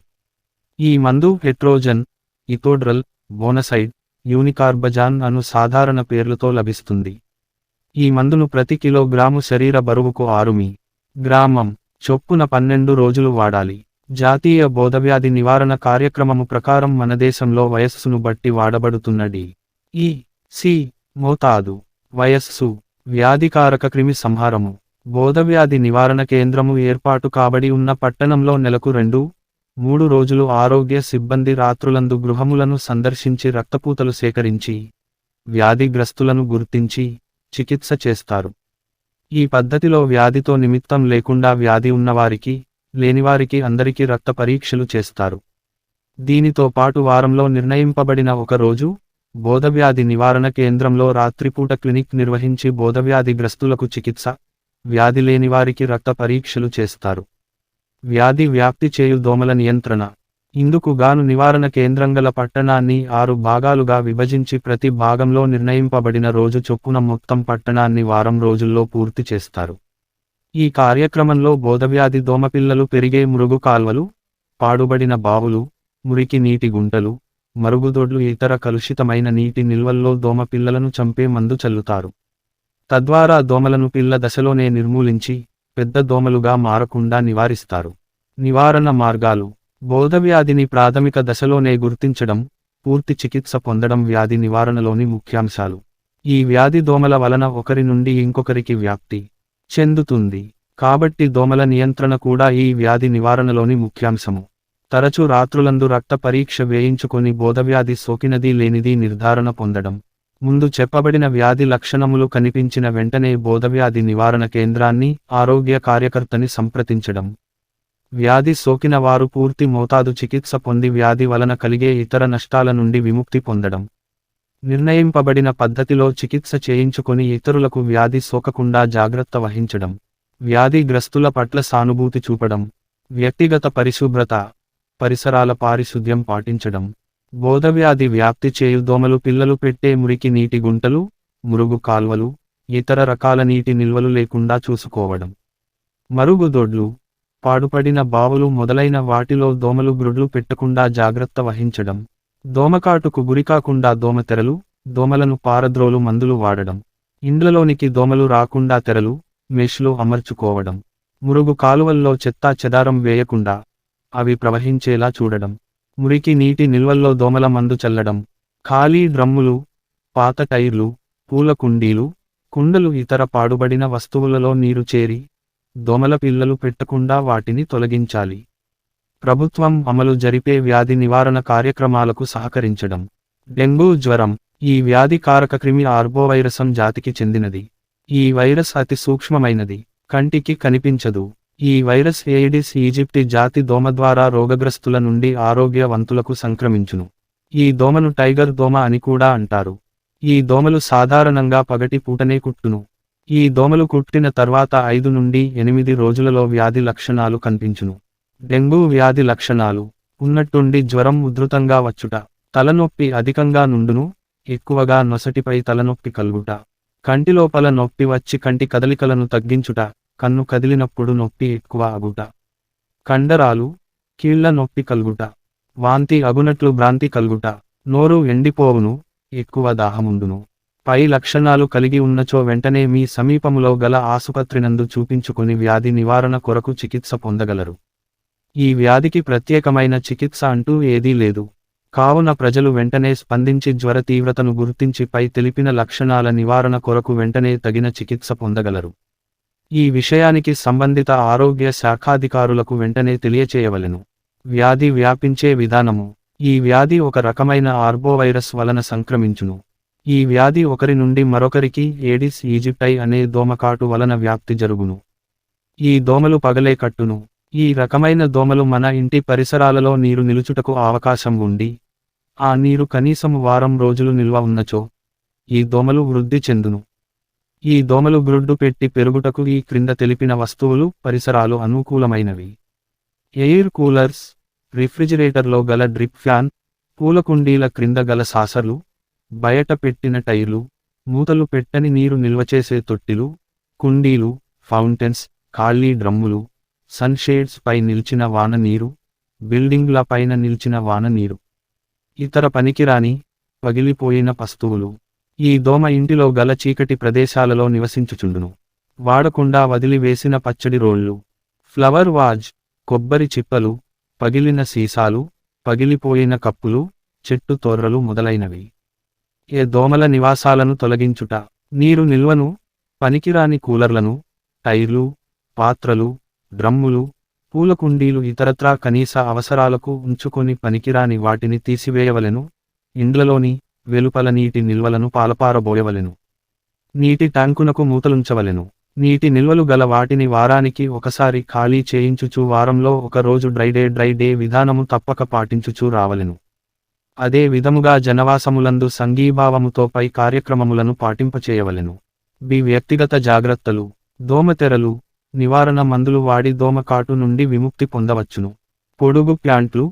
ఈ మందు హెట్రోజన్, ఇథోడ్రల్, బోనసైడ్, యూనికార్బజాన్ అను సాధారణ పేర్లతో లభిస్తుంది. ఈ మందును ప్రతి కిలోగ్రాము శరీర బరువుకు 6 మి.గ్రామం చొప్పున 12 రోజులు వాడాలి. జాతీయ బోధవ్యాధి నివారణ కార్యక్రమము ప్రకారం మన దేశంలో వయస్సును బట్టి వాడబడుతున్న డి.ఈ.సి. మోతాదు, వయస్సు, వ్యాధికారక క్రిమి సంహారము. బోధవ్యాధి నివారణ కేంద్రము ఏర్పాటు కాబడి ఉన్న పట్టణంలో నెలకు 2-3 రోజులు ఆరోగ్య సిబ్బంది రాత్రులందు గృహములను సందర్శించి రక్తపూతలు సేకరించి, వ్యాధిగ్రస్తులను గుర్తించి, చికిత్స చేస్తారు. ఈ పద్ధతిలో వ్యాధితో నిమిత్తం లేకుండా వ్యాధి ఉన్నవారికి, లేనివారికి అందరికీ రక్త పరీక్షలు చేస్తారు. దీనితో పాటు వారంలో నిర్ణయింపబడిన ఒక రోజు, బోధవ్యాధి నివారణ కేంద్రంలో రాత్రిపూట క్లినిక్ నిర్వహించి బోధవ్యాధిగ్రస్తులకు చికిత్స, వ్యాధి లేనివారికి రక్త పరీక్షలు చేస్తారు. వ్యాధి వ్యాప్తి చేయు దోమల నియంత్రణ. ఇందుకు గాను నివారణ కేంద్రంగల పట్టణాన్ని 6 భాగాలుగా విభజించి ప్రతి భాగంలో నిర్ణయింపబడిన రోజు చొప్పున మొత్తం పట్టణాన్ని వారం రోజుల్లో పూర్తి చేస్తారు. ఈ కార్యక్రమంలో బోధవ్యాధి దోమపిల్లలు పెరిగే మురుగు కాల్వలు, పాడుబడిన బావులు, మురికి నీటి గుంటలు, మరుగుదొడ్లు ఇతర కలుషితమైన నీటి నిల్వల్లో దోమపిల్లలను చంపే మందు చల్లుతారు. తద్వారా దోమలను పిల్ల దశలోనే నిర్మూలించి, పెద్ద దోమలుగా మారకుండా నివారిస్తారు. నివారణ మార్గాలు. బోధవ్యాధిని ప్రాథమిక దశలోనే గుర్తించడం, పూర్తి చికిత్స పొందడం వ్యాధి నివారణలోని ముఖ్యాంశాలు. ఈ వ్యాధి దోమల వలన ఒకరి నుండి ఇంకొకరికి వ్యాప్తి చెందుతుంది. కాబట్టి దోమల నియంత్రణ కూడా ఈ వ్యాధి నివారణలోని ముఖ్యాంశము. తరచూ రాత్రులందు రక్త పరీక్ష వేయించుకొని బోధవ్యాధి సోకినది లేనిది నిర్ధారణ పొందడం. ముందు చెప్పబడిన వ్యాధి లక్షణములు కనిపించిన వెంటనే బోధవ్యాధి నివారణ కేంద్రాన్ని, ఆరోగ్య కార్యకర్తని సంప్రదించడం. వ్యాధి సోకిన వారు పూర్తి మోతాదు చికిత్స పొంది వ్యాధి వలన కలిగే ఇతర నష్టాల నుండి విముక్తి పొందడం. నిర్ణయింపబడిన పద్ధతిలో చికిత్స చేయించుకొని ఇతరులకు వ్యాధి సోకకుండా జాగ్రత్త వహించడం. వ్యాధిగ్రస్తుల పట్ల సానుభూతి చూపడం. వ్యక్తిగత పరిశుభ్రత, పరిసరాల పారిశుద్ధ్యం పాటించడం. బోధవ్యాధి వ్యాప్తి చేయు దోమలు పిల్లలు పెట్టే మురికి నీటి గుంటలు, మురుగు కాల్వలు, ఇతర రకాల నీటి నిల్వలు లేకుండా చూసుకోవడం. మరుగుదొడ్లు, పాడుపడిన బావులు మొదలైన వాటిలో దోమలు గ్రుడ్లు పెట్టకుండా జాగ్రత్త వహించడం. దోమకాటుకు గురికాకుండా దోమతెరలు, దోమలను పారద్రోలు మందులు వాడడం. ఇండ్లలోనికి దోమలు రాకుండా తెరలు, మెష్లు అమర్చుకోవడం. మురుగు కాలువల్లో చెత్తా చెదారం వేయకుండా, అవి ప్రవహించేలా చూడడం. మురికి నీటి నిల్వల్లో దోమల మందు చల్లడం. ఖాళీ డ్రమ్ములు, పాత టైర్లు, పూల కుండీలు, కుండలు ఇతర పాడుబడిన వస్తువులలో నీరు చేరి, దోమల పిల్లలు పెట్టకుండా వాటిని తొలగించాలి. ప్రభుత్వం అమలు జరిపే వ్యాధి నివారణ కార్యక్రమాలకు సహకరించడం. డెంగూ జ్వరం. ఈ వ్యాధి కారక క్రిమి ఆర్బోవైరసం జాతికి చెందినది. ఈ వైరస్ అతి సూక్ష్మమైనది, కంటికి కనిపించదు. ఈ వైరస్ ఏడిస్ ఈజిప్టి జాతి దోమ ద్వారా రోగగ్రస్తుల నుండి ఆరోగ్యవంతులకు సంక్రమించును. ఈ దోమను టైగర్ దోమ అని కూడా అంటారు. ఈ దోమలు సాధారణంగా పగటి పూటనే కుట్టును. ఈ దోమలు కుట్టిన తర్వాత 5 నుండి 8 రోజులలో వ్యాధి లక్షణాలు కనిపించును. డెంగూ వ్యాధి లక్షణాలు. ఉన్నట్టుండి జ్వరం ఉధృతంగా వచ్చుట, తలనొప్పి అధికంగా నుండును, ఎక్కువగా నొసటిపై తలనొప్పి కలుగుట, కంటిలోపల నొప్పి వచ్చి కంటి కదలికలను తగ్గించుట, కన్ను కదిలినప్పుడు నొప్పి ఎక్కువ అగుట, కండరాలు, కీళ్ల నొప్పి కలుగుట, వాంతి అగునట్లు భ్రాంతి కల్గుట, నోరు ఎండిపోవును, ఎక్కువ దాహముండును. పై లక్షణాలు కలిగి ఉన్నచో వెంటనే మీ సమీపములో గల ఆసుపత్రినందు చూపించుకొని వ్యాధి నివారణ కొరకు చికిత్స పొందగలరు. ఈ వ్యాధికి ప్రత్యేకమైన చికిత్స అంటూ ఏదీ లేదు. కావున ప్రజలు వెంటనే స్పందించి జ్వర తీవ్రతను గుర్తించి పై తెలిపిన లక్షణాల నివారణ కొరకు వెంటనే తగిన చికిత్స పొందగలరు. ఈ విషయానికి సంబంధిత ఆరోగ్య శాఖాధికారులకు వెంటనే తెలియచేయవలెను. వ్యాధి వ్యాపించే విధానము. ఈ వ్యాధి ఒక రకమైన ఆర్బోవైరస్ వలన సంక్రమించును. ఈ వ్యాధి ఒకరి నుండి మరొకరికి ఏడిస్ ఈజిప్టై అనే దోమకాటు వలన వ్యాప్తి జరుగును. ఈ దోమలు పగలే కట్టును. ఈ రకమైన దోమలు మన ఇంటి పరిసరాలలో నీరు నిలుచుటకు అవకాశం ఉండి, ఆ నీరు కనీసము వారం రోజులు నిల్వ ఉన్నచో ఈ దోమలు వృద్ధి చెందును. ఈ దోమలు గ్రుడ్డు పెట్టి పెరుగుటకు ఈ క్రింద తెలిపిన వస్తువులు, పరిసరాలు అనుకూలమైనవి. ఎయిర్ కూలర్స్, రిఫ్రిజిరేటర్లో గల డ్రిప్ ఫ్యాన్, పూలకుండీల క్రింద గల సాసర్లు, బయట పెట్టిన టైర్లు, మూతలు పెట్టని నీరు నిల్వచేసే తొట్టిలు, కుండీలు, ఫౌంటైన్స్, ఖాళీ డ్రమ్ములు, సన్షేడ్స్ పై నిల్చిన వాన నీరు, బిల్డింగ్ల పైన నిల్చిన వాన నీరు. ఇతర పనికిరాని, పగిలిపోయిన వస్తువులు. ఈ దోమ ఇంటిలో గల చీకటి ప్రదేశాలలో నివసించుచుండును. వాడకుండా వదిలివేసిన పచ్చడి రోళ్ళు, ఫ్లవర్ వాజ్, కొబ్బరి చిప్పలు, పగిలిన సీసాలు, పగిలిపోయిన కప్పులు, చెట్టు తోర్రలు మొదలైనవి. ఏ దోమల నివాసాలను తొలగించుట. నీరు నిల్వను, పనికిరాని కూలర్లను, టైర్లు, పాత్రలు, డ్రమ్ములు, పూలకుండీలు ఇతరత్రా కనీస అవసరాలకు ఉంచుకొని పనికిరాని వాటిని తీసివేయవలెను. ఇండ్లలోని, వెలుపల నీటి నిల్వలను పాలపారబోయవలెను. నీటి ట్యాంకునకు మూతలుంచవలెను. నీటి నిల్వలు గల వాటిని వారానికి ఒకసారి ఖాళీ చేయించుచు వారంలో ఒక రోజు డ్రై డే విధానము తప్పక పాటించుచూ రావలెను. అదే విధముగా జనవాసములందు సంఘీభావముతో పై కార్యక్రమములను పాటింపచేయవలెను. వ్యక్తిగత జాగ్రత్తలు. దోమతెరలు, నివారణ మందులు వాడి దోమకాటు నుండి విముక్తి పొందవచ్చును. పొడుగు ప్యాంట్లు,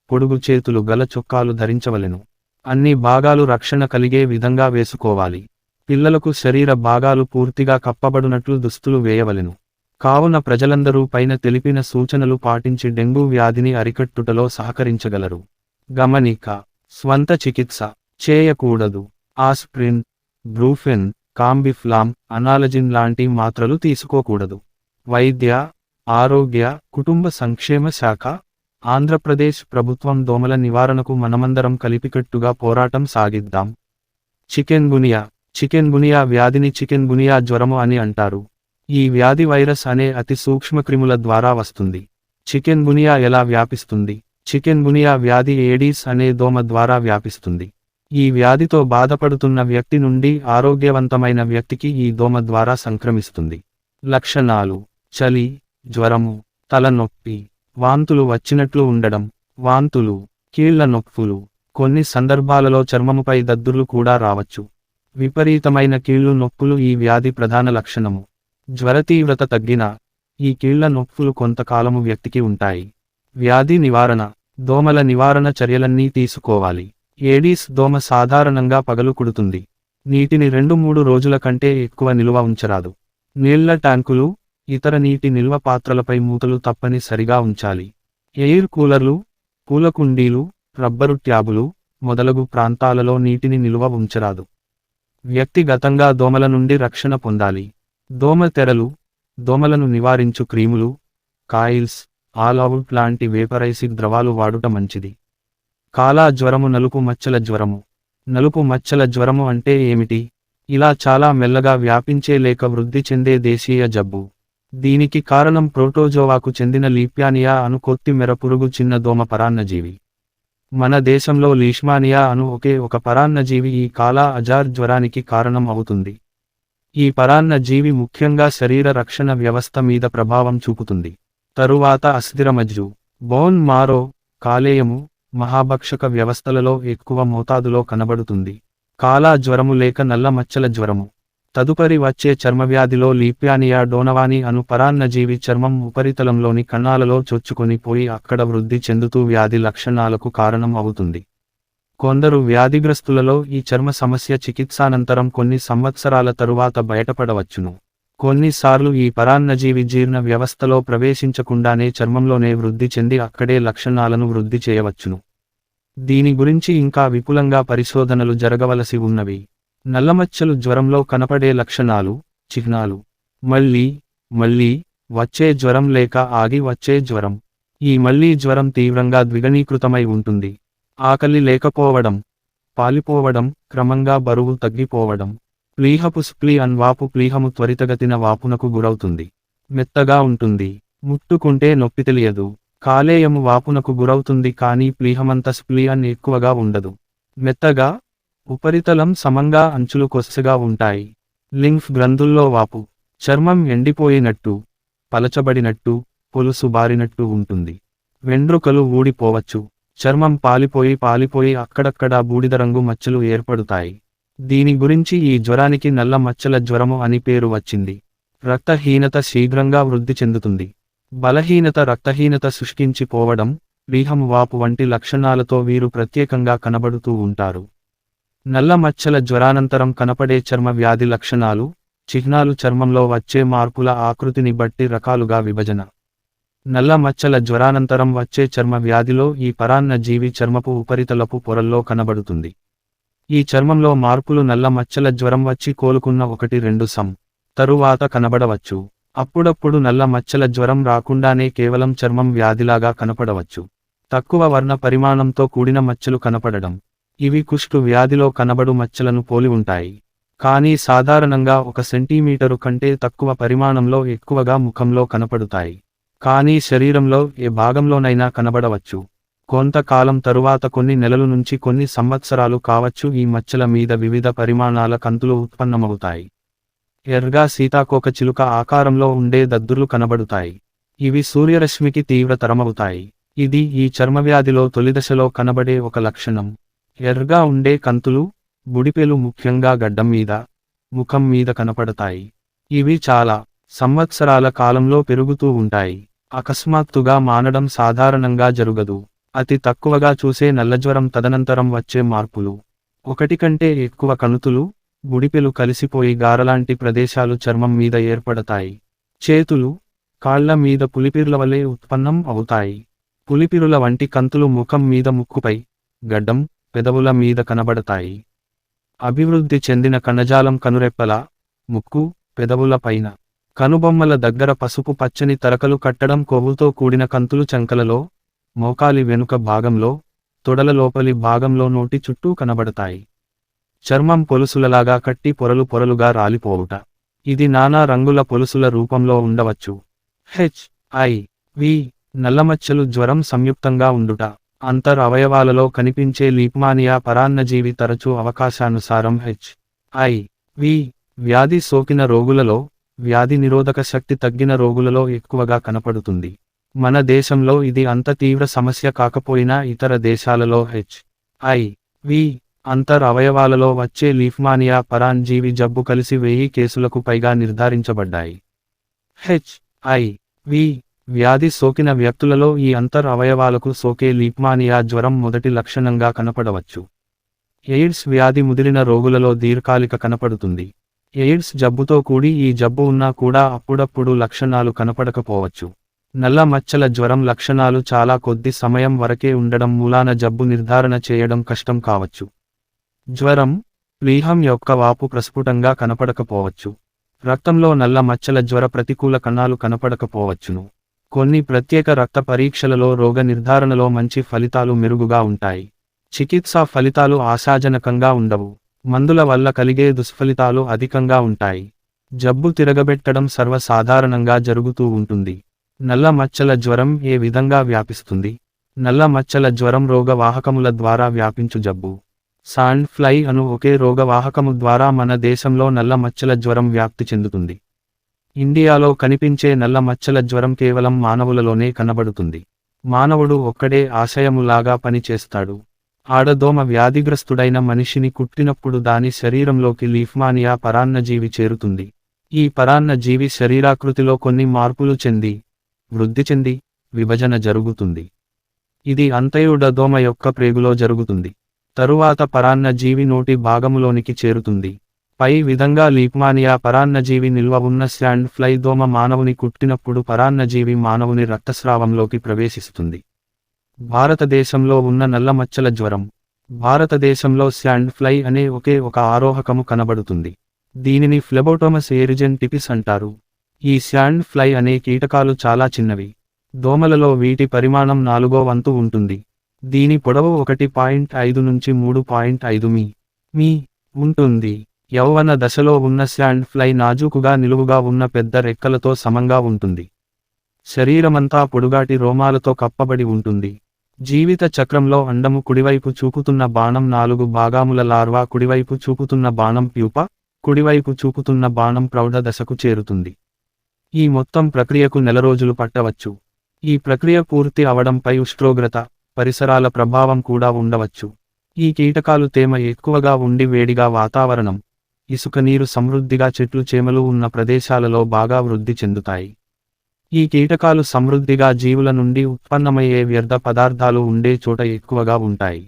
పొడుగు చేతులు గల చొక్కాలు ధరించవలెను. అన్ని భాగాలు రక్షణ కలిగే విధంగా వేసుకోవాలి. పిల్లలకు శరీర భాగాలు పూర్తిగా కప్పబడునట్లు దుస్తులు వేయవలెను. కావున ప్రజలందరూ పైన తెలిపిన సూచనలు పాటించి డెంగ్యూ వ్యాధిని అరికట్టుటలో సహకరించగలరు. గమనిక. స్వంత చికిత్స చేయకూడదు. ఆస్ప్రిన్, బ్రూఫెన్, కాంబిఫ్లామ్, అనాలజిన్ లాంటి మాత్రలు తీసుకోకూడదు. వైద్య, ఆరోగ్య, కుటుంబ సంక్షేమ శాఖ, ఆంధ్రప్రదేశ్ ప్రభుత్వం దోమల నివారణకు మనమందరం కలిపికట్టుగా పోరాటం సాగిద్దాం. చికెన్గునియా. చికెన్గునియా వ్యాధిని చికెన్గునియా జ్వరము అని అంటారు. ఈ వ్యాధి వైరస్ అనే అతి సూక్ష్మక్రిముల ద్వారా వస్తుంది. చికెన్గునియా ఎలా వ్యాపిస్తుంది? చికెన్గునియా వ్యాధి ఏడీస్ అనే దోమ ద్వారా వ్యాపిస్తుంది. ఈ వ్యాధితో బాధపడుతున్న వ్యక్తి నుండి ఆరోగ్యవంతమైన వ్యక్తికి ఈ దోమ ద్వారా సంక్రమిస్తుంది. లక్షణాలు: చలి, జ్వరము, తలనొప్పి, వాంతులు వచ్చినట్లు ఉండడం, వాంతులు, కీళ్ల నొప్పులు, కొన్ని సందర్భాలలో చర్మముపై దద్దుర్లు కూడా రావచ్చు. విపరీతమైన కీళ్లు నొప్పులు ఈ వ్యాధి ప్రధాన లక్షణము. జ్వర తీవ్రత తగ్గినా ఈ కీళ్ల నొప్పులు కొంతకాలము వ్యక్తికి ఉంటాయి. వ్యాధి నివారణ. దోమల నివారణ చర్యలన్నీ తీసుకోవాలి. ఏడీస్ దోమ సాధారణంగా పగలు కుడుతుంది. నీటిని 2-3 రోజుల కంటే ఎక్కువ నిలువ ఉంచరాదు. నీళ్ల ట్యాంకులు, ఇతర నీటి నిల్వ పాత్రలపై మూతలు తప్పనిసరిగా ఉంచాలి. ఎయిర్ కూలర్లు, పూలకుండీలు, రబ్బరు ట్యాబులు మొదలగు ప్రాంతాలలో నీటిని నిలువ ఉంచరాదు. వ్యక్తిగతంగా దోమల నుండి రక్షణ పొందాలి. దోమ తెరలు, దోమలను నివారించు క్రీములు, కాయిల్స్, ఆల్ అవుట్ లాంటి వేపరైసిడ్ ద్రవాలు వాడుట మంచిది. కాలా జ్వరము. నలుపు మచ్చల జ్వరము. నలుపు మచ్చల జ్వరము అంటే ఏమిటి? ఇలా చాలా మెల్లగా వ్యాపించే లేక వృద్ధి చెందే దేశీయ జబ్బు. దీనికి కారణం ప్రోటోజోవాకు చెందిన లీప్యానియా అను కొత్తిమెర పురుగు చిన్న దోమ పరాన్నజీవి. మన దేశంలో లీష్మానియా అను ఒకే ఒక పరాన్నజీవి ఈ కాలా అజార్ జ్వరానికి కారణం అవుతుంది. ఈ పరాన్నజీవి ముఖ్యంగా శరీర రక్షణ వ్యవస్థ మీద ప్రభావం చూపుతుంది. తరువాత అస్థిరమజ్జు, బోన్ మారో, కాలేయము, మహాభక్షక వ్యవస్థలలో ఎక్కువ మోతాదులో కనబడుతుంది. కాలా జ్వరము లేక నల్ల మచ్చల జ్వరము. తదుపరి వచ్చే చర్మవ్యాధిలో లీప్యానియా డోనవాని అను పరాన్నజీవి చర్మం ఉపరితలంలోని కణాలలో చొచ్చుకొని పోయి అక్కడ వృద్ధి చెందుతూ వ్యాధి లక్షణాలకు కారణం అవుతుంది. కొందరు వ్యాధిగ్రస్తులలో ఈ చర్మ సమస్య చికిత్సానంతరం కొన్ని సంవత్సరాల తరువాత బయటపడవచ్చును. కొన్నిసార్లు ఈ పరాన్నజీవి జీర్ణ వ్యవస్థలో ప్రవేశించకుండానే చర్మంలోనే వృద్ధి చెంది అక్కడే లక్షణాలను వృద్ధి చేయవచ్చును. దీని గురించి ఇంకా విపులంగా పరిశోధనలు జరగవలసి ఉన్నవి. నల్లమచ్చలు జ్వరంలో కనపడే లక్షణాలు, చిహ్నాలు. మళ్ళీ వచ్చే జ్వరం లేక ఆగి వచ్చే జ్వరం. ఈ మళ్ళీ జ్వరం తీవ్రంగా ద్విగుణీకృతమై ఉంటుంది. ఆకలి లేకపోవడం, పాలిపోవడం, క్రమంగా బరువు తగ్గిపోవడం. ప్లీహపు స్ప్లీహన్ వాపు ప్లీహము త్వరితగతిన వాపునకు గురవుతుంది. మెత్తగా ఉంటుంది. ముట్టుకుంటే నొప్పి తెలియదు. కాలేయము వాపునకు గురవుతుంది కానీ ప్లీహమంత స్ప్లీహన్ ఎక్కువగా ఉండదు. మెత్తగా, ఉపరితలం సమంగా అంచులు కొస్సగా ఉంటాయి. లింఫ్ గ్రంథుల్లో వాపు. చర్మం ఎండిపోయినట్టు, పలచబడినట్టు, పొలుసు బారినట్టు ఉంటుంది. వెండ్రుకలు ఊడిపోవచ్చు. చర్మం పాలిపోయి అక్కడక్కడా బూడిద రంగు మచ్చలు ఏర్పడుతాయి. దీని గురించి ఈ జ్వరానికి నల్ల మచ్చల జ్వరము అని పేరు వచ్చింది. రక్తహీనత శీఘ్రంగా వృద్ధి చెందుతుంది. బలహీనత రక్తహీనత శుష్కించిపోవడం, ప్లీహం వాపు వంటి లక్షణాలతో వీరు ప్రత్యేకంగా కనబడుతూ ఉంటారు. నల్ల మచ్చల జ్వరానంతరం కనపడే చర్మ వ్యాధి లక్షణాలు, చిహ్నాలు. చర్మంలో వచ్చే మార్పుల ఆకృతిని బట్టి రకాలుగా విభజన. నల్ల మచ్చల జ్వరానంతరం వచ్చే చర్మ వ్యాధిలో ఈ పరాన్న జీవి చర్మపు ఉపరితలపు పొరల్లో కనబడుతుంది. ఈ చర్మంలో మార్పులు నల్ల మచ్చల జ్వరం వచ్చి కోలుకున్న 1-2 తరువాత కనబడవచ్చు. అప్పుడప్పుడు నల్ల మచ్చల జ్వరం రాకుండానే కేవలం చర్మం వ్యాధిలాగా కనపడవచ్చు. తక్కువ వర్ణ పరిమాణంతో కూడిన మచ్చలు కనపడడం. ఇవి కుష్టు వ్యాధిలో కనబడు మచ్చలను పోలి ఉంటాయి. కానీ సాధారణంగా 1 సెంటీమీటరు కంటే తక్కువ పరిమాణంలో ఎక్కువగా ముఖంలో కనపడుతాయి. కానీ శరీరంలో ఏ భాగంలోనైనా కనబడవచ్చు. కొంతకాలం తరువాత కొన్ని నెలలు నుంచి కొన్ని సంవత్సరాలు కావచ్చు ఈ మచ్చల మీద వివిధ పరిమాణాల కంతులు ఉత్పన్నమవుతాయి. ఎర్రగా సీతాకోక చిలుక ఆకారంలో ఉండే దద్దుర్లు కనబడుతాయి. ఇవి సూర్యరశ్మికి తీవ్రతరమవుతాయి. ఇది ఈ చర్మవ్యాధిలో తొలిదశలో కనబడే ఒక లక్షణం. ఎర్రగా ఉండే కంతులు, బుడిపెలు ముఖ్యంగా గడ్డం మీద, ముఖం మీద కనపడతాయి. ఇవి చాలా సంవత్సరాల కాలంలో పెరుగుతూ ఉంటాయి. అకస్మాత్తుగా మానడం సాధారణంగా జరుగదు. అతి తక్కువగా చూసే నల్లజ్వరం తదనంతరం వచ్చే మార్పులు. 1 కంటే ఎక్కువ కణుతులు, బుడిపెలు కలిసిపోయి గారలాంటి ప్రదేశాలు చర్మం మీద ఏర్పడతాయి. చేతులు, కాళ్ల మీద పులిపిరుల వలె ఉత్పన్నం అవుతాయి. పులిపిరుల వంటి కంతులు ముఖం మీద ముక్కుపై, గడ్డం, పెదవుల మీద కనబడతాయి. అభివృద్ధి చెందిన కణజాలం కనురెప్పల, ముక్కు, పెదవుల పైన, కనుబొమ్మల దగ్గర పసుపు పచ్చని తరకలు కట్టడం కొవ్వుతో కూడిన కంతులు చంకలలో, మోకాలి వెనుక భాగంలో, తొడల లోపలి భాగంలో నోటి చుట్టూ కనబడతాయి. చర్మం పొలుసులలాగా కట్టి పొరలుగా రాలిపోవుట. ఇది నానా రంగుల పొలుసుల రూపంలో ఉండవచ్చు. HIV నల్లమచ్చలు జ్వరం సంయుక్తంగా ఉండుట. అంతర్ అవయవాలలో కనిపించే లీప్మానియా పరాన్నజీవి తరచూ అవకాశానుసారం HIV వ్యాధి సోకిన రోగులలో, వ్యాధి నిరోధక శక్తి తగ్గిన రోగులలో ఎక్కువగా కనపడుతుంది. మన దేశంలో ఇది అంత తీవ్ర సమస్య కాకపోయినా ఇతర దేశాలలో HIV అంతర్ అవయవాలలో వచ్చే లీప్మానియా పరాన్నజీవి జబ్బు కలిసి 1000 కేసులకు పైగా నిర్ధారించబడ్డాయి. HIV వ్యాధి సోకిన వ్యక్తులలో ఈ అంతర్ అవయవాలకు సోకే లీప్మానియా జ్వరం మొదటి లక్షణంగా కనపడవచ్చు. ఎయిడ్స్ వ్యాధి ముదిరిన రోగులలో దీర్ఘకాలిక కనపడుతుంది. ఎయిడ్స్ జబ్బుతో కూడి ఈ జబ్బు ఉన్నా కూడా అప్పుడప్పుడు లక్షణాలు కనపడకపోవచ్చు. నల్ల మచ్చల జ్వరం లక్షణాలు చాలా కొద్ది సమయం వరకే ఉండడం మూలాన జబ్బు నిర్ధారణ చేయడం కష్టం కావచ్చు. జ్వరం, ప్లీహం యొక్క వాపు ప్రస్ఫుటంగా కనపడకపోవచ్చు. రక్తంలో నల్ల మచ్చల జ్వర ప్రతికూల కణాలు కనపడకపోవచ్చును. కొన్ని ప్రత్యేక రక్త పరీక్షలలో రోగ నిర్ధారణలో మంచి ఫలితాలు మెరుగుగా ఉంటాయి. చికిత్సా ఫలితాలు ఆశాజనకంగా ఉండవు. మందుల వల్ల కలిగే దుష్ఫలితాలు అధికంగా ఉంటాయి. జబ్బు తిరగబెట్టడం సర్వసాధారణంగా జరుగుతూ ఉంటుంది. నల్ల మచ్చల జ్వరం ఏ విధంగా వ్యాపిస్తుంది? నల్ల మచ్చల జ్వరం రోగవాహకముల ద్వారా వ్యాపించు జబ్బు. సాండ్ ఫ్లై అను ఒకే రోగవాహకము ద్వారా మన దేశంలో నల్ల మచ్చల జ్వరం వ్యాప్తి చెందుతుంది. ఇండియాలో కనిపించే నల్ల మచ్చల జ్వరం కేవలం మానవులలోనే కనబడుతుంది. మానవుడు ఒక్కడే ఆశయములాగా పనిచేస్తాడు. ఆడదోమ వ్యాధిగ్రస్తుడైన మనిషిని కుట్టినప్పుడు దాని శరీరంలోకి లీప్మానియా పరాన్నజీవి చేరుతుంది. ఈ పరాన్నజీవి శరీరాకృతిలో కొన్ని మార్పులు చెంది, వృద్ధి చెంది, విభజన జరుగుతుంది. ఇది అంతయుడదోమ యొక్క ప్రేగులో జరుగుతుంది. తరువాత పరాన్నజీవి నోటి భాగములోనికి చేరుతుంది. పై విధంగా లీప్మానియా పరాన్నజీవి నిల్వ ఉన్న శాండ్ ఫ్లై దోమ మానవుని కుట్టినప్పుడు పరాన్నజీవి మానవుని రక్తస్రావంలోకి ప్రవేశిస్తుంది. భారతదేశంలో ఉన్న నల్ల మచ్చల జ్వరం. భారతదేశంలో శాండ్ ఫ్లై అనే ఒకే ఒక ఆరోహకము కనబడుతుంది. దీనిని ఫ్లెబోటోమస్ ఏరిజెంటిపిస్ అంటారు. ఈ శాండ్ ఫ్లై అనే కీటకాలు చాలా చిన్నవి. దోమలలో వీటి పరిమాణం 4వ వంతు ఉంటుంది. దీని పొడవు 1.5 నుంచి 3.5 మీ ఉంటుంది. యౌవన దశలో ఉన్న శాండ్ ఫ్లై నాజూకుగా నిలువుగా ఉన్న పెద్ద రెక్కలతో సమంగా ఉంటుంది. శరీరమంతా పొడుగాటి రోమాలతో కప్పబడి ఉంటుంది. జీవిత చక్రంలో అండము కుడివైపు చూపుతున్న బాణం 4 భాగాముల లార్వా కుడివైపు చూపుతున్న బాణం ప్యూప, కుడివైపు చూపుతున్న బాణం ప్రౌఢ దశకు చేరుతుంది. ఈ మొత్తం ప్రక్రియకు నెల రోజులు పట్టవచ్చు. ఈ ప్రక్రియ పూర్తి అవడంపై ఉష్ణోగ్రత, పరిసరాల ప్రభావం కూడా ఉండవచ్చు. ఈ కీటకాలు తేమ ఎక్కువగా ఉండి వేడిగా వాతావరణం, ఇసుక నీరు సమృద్ధిగా చెట్లు చేమలు ఉన్న ప్రదేశాలలో బాగా వృద్ధి చెందుతాయి. ఈ కీటకాలు సమృద్ధిగా జీవుల నుండి ఉత్పన్నమయ్యే వ్యర్థ పదార్థాలు ఉండే చోట ఎక్కువగా ఉంటాయి.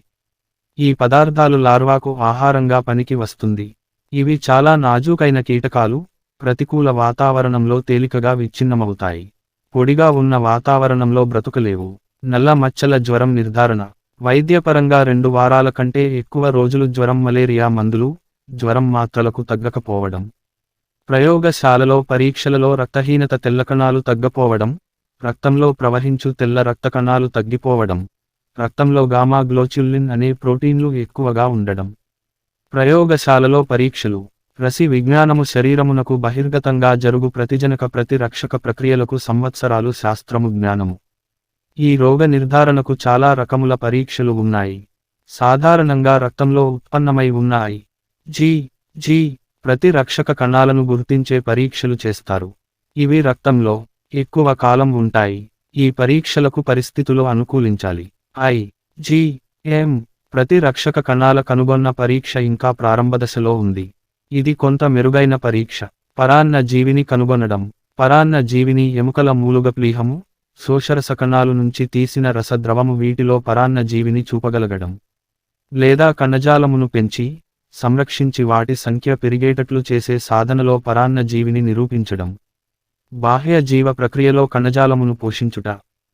ఈ పదార్థాలు లార్వాకు ఆహారంగా పనికి వస్తుంది. ఇవి చాలా నాజూకైన కీటకాలు, ప్రతికూల వాతావరణంలో తేలికగా విచ్ఛిన్నమవుతాయి. పొడిగా ఉన్న వాతావరణంలో బ్రతుకలేవు. నల్ల మచ్చల జ్వరం నిర్ధారణ. వైద్యపరంగా 2 వారాల కంటే ఎక్కువ రోజులు జ్వరం, మలేరియా మందులు, జ్వరం మాత్రలకు తగ్గకపోవడం. ప్రయోగశాలలో పరీక్షలలో రక్తహీనత, తెల్లకణాలు తగ్గపోవడం, రక్తంలో ప్రవహించు తెల్ల రక్త కణాలు తగ్గిపోవడం, రక్తంలో గామా గ్లోబ్యులిన్ అనే ప్రోటీన్లు ఎక్కువగా ఉండడం. ప్రయోగశాలలో పరీక్షలు. రసి విజ్ఞానము శరీరమునకు బహిర్గతంగా జరుగు ప్రతిజనక ప్రతిరక్షక ప్రక్రియలకు సంవత్సరాలు శాస్త్రము జ్ఞానము. ఈ రోగ నిర్ధారణకు చాలా రకముల పరీక్షలు ఉన్నాయి. సాధారణంగా రక్తంలో ఉత్పన్నమై ఉన్నాయి జీ ప్రతిరక్షక కణాలను గుర్తించే పరీక్షలు చేస్తారు. ఇవి రక్తంలో ఎక్కువ కాలం ఉంటాయి. ఈ పరీక్షలకు పరిస్థితులు అనుకూలించాలి. IgM ప్రతిరక్షక కణాల కనుగొన్న పరీక్ష ఇంకా ప్రారంభదశలో ఉంది. ఇది కొంత మెరుగైన పరీక్ష. పరాన్న జీవిని కనుగొనడం. పరాన్న జీవిని ఎముకల మూలుగ ప్లీహము, శోషరస కణాలు నుంచి తీసిన రసద్రవము వీటిలో పరాన్న జీవిని చూపగలగడం. లేదా కణజాలమును పెంచి, సంరక్షించి వాటి సంఖ్య పెరిగేటట్లు చేసే సాధనలో పరాన్న జీవిని నిరూపించడం. బాహ్య జీవ ప్రక్రియలో కణజాలమును పోషించుట.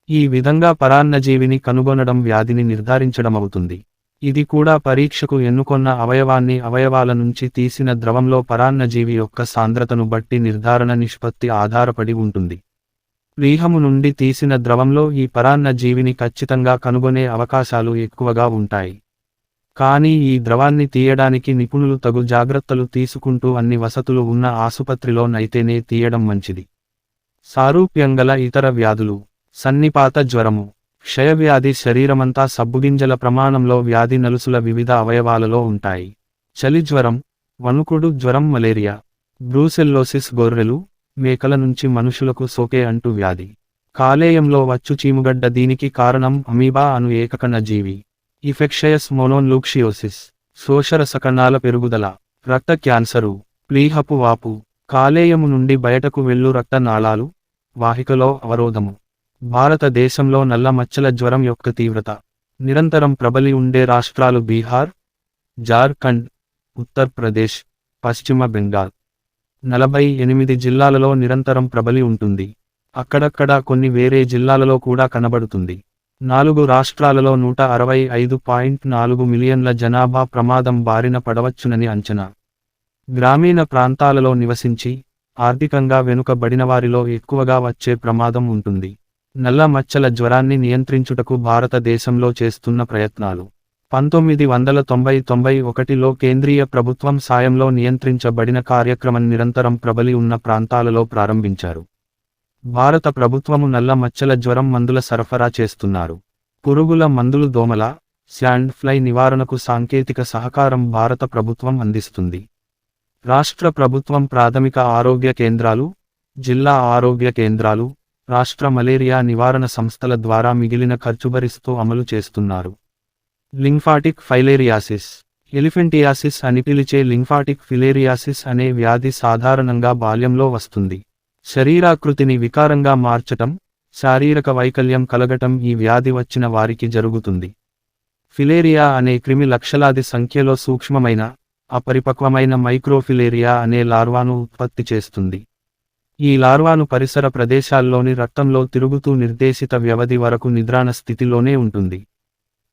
ఈ విధంగా పరాన్న జీవిని కనుగొనడం వ్యాధిని నిర్ధారించడమవుతుంది. ఇది కూడా పరీక్షకు ఎన్నుకొన్న అవయవాన్ని అవయవాల నుంచి తీసిన ద్రవంలో పరాన్నజీవి యొక్క సాంద్రతను బట్టి నిర్ధారణ నిష్పత్తి ఆధారపడి ఉంటుంది. ప్లీహము నుండి తీసిన ద్రవంలో ఈ పరాన్న జీవిని ఖచ్చితంగా కనుగొనే అవకాశాలు ఎక్కువగా ఉంటాయి. కానీ ఈ ద్రవాన్ని తీయడానికి నిపుణులు తగు జాగ్రత్తలు తీసుకుంటూ అన్ని వసతులు ఉన్న ఆసుపత్రిలోనైతేనే తీయడం మంచిది. సారూప్యంగల ఇతర వ్యాధులు. సన్నిపాత జ్వరము. క్షయవ్యాధి శరీరమంతా సబ్బుగింజల ప్రమాణంలో వ్యాధి నలుసుల వివిధ అవయవాలలో ఉంటాయి. చలి జ్వరం, వణుకుడు జ్వరం, మలేరియా. బ్రూసెల్లోసిస్ గొర్రెలు, మేకల నుంచి మనుషులకు సోకే అంటు వ్యాధి. కాలేయంలో వచ్చు చీముగడ్డ. దీనికి కారణం అమీబా అను ఏకకణ జీవి. ఇన్ఫెక్షయస్ మోనోన్యూక్లియోసిస్, శోషరస కణాల పెరుగుదల. రక్త క్యాన్సరు, ప్లీహపు వాపు. కాలేయము నుండి బయటకు వెళ్ళు రక్త నాళాలు, వాహికలో అవరోధము. భారతదేశంలో నల్ల మచ్చల జ్వరం యొక్క తీవ్రత. నిరంతరం ప్రబలి ఉండే రాష్ట్రాలు బీహార్, జార్ఖండ్, ఉత్తరప్రదేశ్, పశ్చిమ బెంగాల్. 48 జిల్లాలలో నిరంతరం ప్రబలి ఉంటుంది. అక్కడక్కడా కొన్ని వేరే జిల్లాలలో కూడా కనబడుతుంది. 4 రాష్ట్రాలలో 165.4 మిలియన్ల జనాభా ప్రమాదం బారిన పడవచ్చునని అంచనా. గ్రామీణ ప్రాంతాలలో నివసించి, ఆర్థికంగా వెనుకబడినవారిలో ఎక్కువగా వచ్చే ప్రమాదం ఉంటుంది. నల్ల మచ్చల జ్వరాన్ని నియంత్రించుటకు భారతదేశంలో చేస్తున్న ప్రయత్నాలు. 1991లో కేంద్రీయ ప్రభుత్వం సాయంలో నియంత్రించబడిన కార్యక్రమం నిరంతరం ప్రబలి ఉన్న ప్రాంతాలలో ప్రారంభించారు. భారత ప్రభుత్వము నల్ల మచ్చల జ్వరం మందుల సరఫరా చేస్తున్నారు. పురుగుల మందులు, దోమల, శాండ్ ఫ్లై నివారణకు సాంకేతిక సహకారం భారత ప్రభుత్వం అందిస్తుంది. రాష్ట్ర ప్రభుత్వం ప్రాథమిక ఆరోగ్య కేంద్రాలు, జిల్లా ఆరోగ్య కేంద్రాలు, రాష్ట్ర మలేరియా నివారణ సంస్థల ద్వారా మిగిలిన ఖర్చు భరిస్తూ అమలు చేస్తున్నారు. లింఫాటిక్ ఫైలేరియాసిస్, ఎలిఫెంటియాసిస్ అని పిలిచే లింఫాటిక్ ఫిలేరియాసిస్ అనే వ్యాధి సాధారణంగా బాల్యంలో వస్తుంది. శరీరాకృతిని వికారంగా మార్చటం, శారీరక వైకల్యం కలగటం ఈ వ్యాధి వచ్చిన వారికి జరుగుతుంది. ఫిలేరియా అనే క్రిమి లక్షలాది సంఖ్యలో సూక్ష్మమైన, అపరిపక్వమైన మైక్రోఫిలేరియా అనే లార్వాను ఉత్పత్తి చేస్తుంది. ఈ లార్వాను పరిసర ప్రదేశాల్లోని రక్తంలో తిరుగుతూ నిర్దేశిత వ్యవధి వరకు నిద్రాణ స్థితిలోనే ఉంటుంది.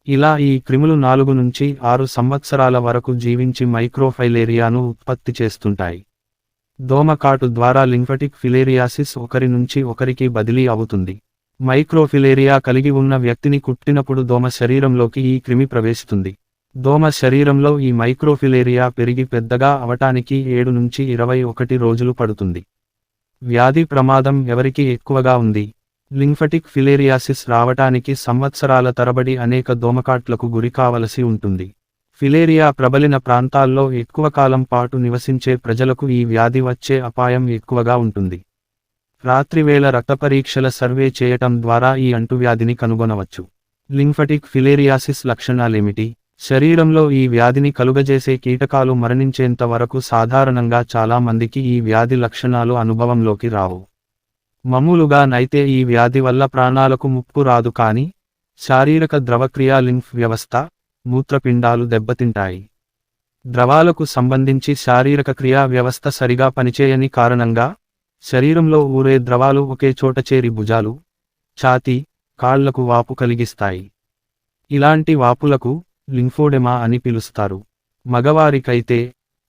ఇలా ఈ క్రిములు 4 నుంచి 6 సంవత్సరాల వరకు జీవించి మైక్రోఫైలేరియాను ఉత్పత్తి చేస్తుంటాయి. దోమకాటు ద్వారా లింఫటిక్ ఫిలేరియాసిస్ ఒకరి నుంచి ఒకరికి బదిలీ అవుతుంది. మైక్రోఫిలేరియా కలిగి ఉన్న వ్యక్తిని కుట్టినప్పుడు దోమ శరీరంలోకి ఈ క్రిమి ప్రవేశిస్తుంది. దోమ శరీరంలో ఈ మైక్రోఫిలేరియా పెరిగి పెద్దగా అవటానికి 7 నుంచి 21 రోజులు పడుతుంది. వ్యాధి ప్రమాదం ఎవరికి ఎక్కువగా ఉంది? లింఫటిక్ ఫిలేరియాసిస్ రావటానికి సంవత్సరాల తరబడి అనేక దోమకాట్లకు గురికావలసి ఉంటుంది. ఫిలేరియా ప్రబలిన ప్రాంతాల్లో ఎక్కువ కాలం పాటు నివసించే ప్రజలకు ఈ వ్యాధి వచ్చే అపాయం ఎక్కువగా ఉంటుంది. రాత్రివేళ రక్తపరీక్షల సర్వే చేయటం ద్వారా ఈ అంటువ్యాధిని కనుగొనవచ్చు. లింఫటిక్ ఫిలేరియాసిస్ లక్షణాలేమిటి? శరీరంలో ఈ వ్యాధిని కలుగజేసే కీటకాలు మరణించేంత వరకు సాధారణంగా చాలా మందికి ఈ వ్యాధి లక్షణాలు అనుభవంలోకి రావు. మామూలుగా నైతే ఈ వ్యాధి వల్ల ప్రాణాలకు ముప్పు రాదు కానీ, శారీరక ద్రవక్రియ లింఫ్ వ్యవస్థ, మూత్రపిండాలు దెబ్బతింటాయి. ద్రవాలకు సంబంధించి శారీరక క్రియా వ్యవస్థ సరిగా పనిచేయని కారణంగా, శరీరంలో ఊరే ద్రవాలు ఒకే చోట చేరి భుజాలు, ఛాతీ, కాళ్లకు వాపు కలిగిస్తాయి. ఇలాంటి వాపులకు లింఫోడెమా అని పిలుస్తారు. మగవారికైతే